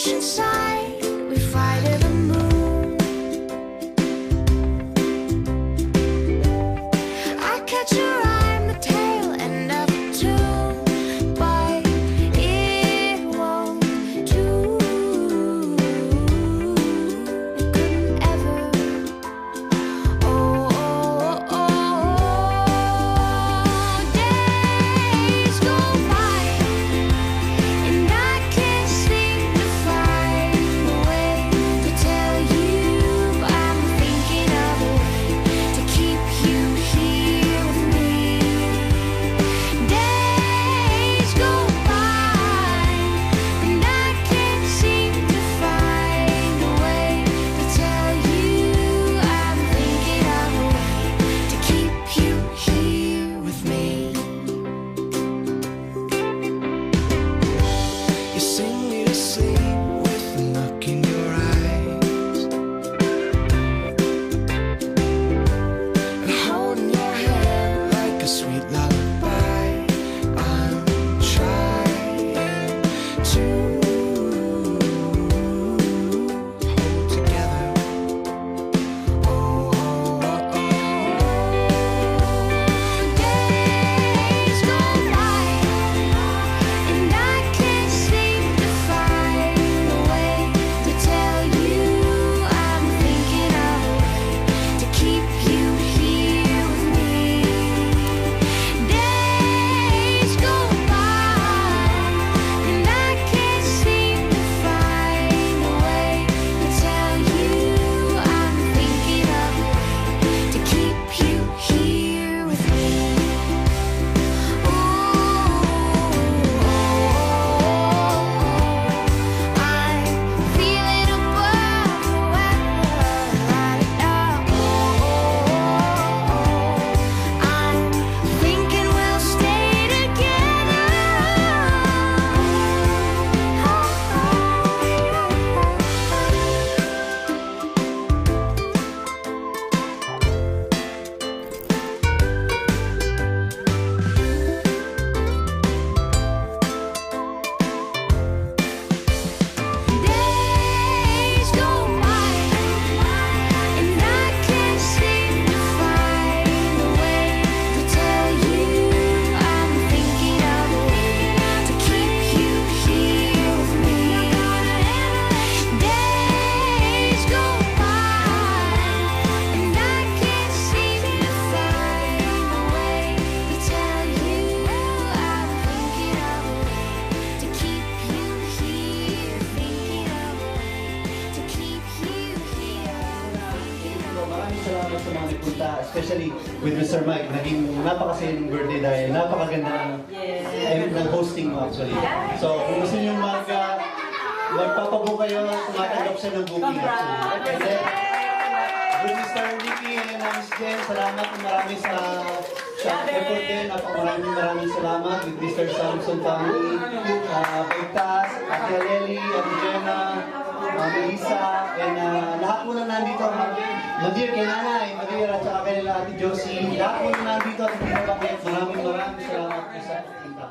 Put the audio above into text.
ocean side, we fly to the moon. I catch a rhyme, the tail end of a tune, but it won't do. It couldn't ever. Oh, oh, oh, oh. Days go by, and I can't seem to find a way to tell you I'm thinking of a way to keep you here with me. Days go by, and I can't seem to find a way to tell you I'm thinking of a way to keep you here with me. You sing me to sleep with a look in your eyes, and holding your hand like a sweet lullaby. I'm trying to hold together. Oh, oh, oh, oh. Days go by, and I can't seem to find a way to tell you I'm thinking of a way to keep you here with me. Days go by, and I can't seem to find a way to tell you I'm thinking of a way to keep you here with me. I'm feeling above the weather, I'm thinking we'll stay together. Days go by, and I can't seem to find a way to tell you I'm thinking of a way to keep you here with me. Days go by, and I can't seem to find a way to tell you I'm thinking of a way to keep you here, thinking of a way to keep you here, thinking of a way. Maraming salamat sa mga nagpunta, especially with Mr. Mike. Naging napakasayang birthday dahil napakaganda ng hosting mo actually. So kung gusto nyo magpapabook kayo, tumatanggap siya ng booking actually. And then, with Mr. Nicky and Miss Jen, salamat ng marami sa effort din. Maraming salamat with Mr. Samson family, Pagtas, Ate Lely, Ate Jenna, Melissa, and lahat po na nandito. Madir kay Nanay, Madir at saka kay Ate Josie. Lahat po na nandito at hindi na bakit. Maraming salamat po sa kita.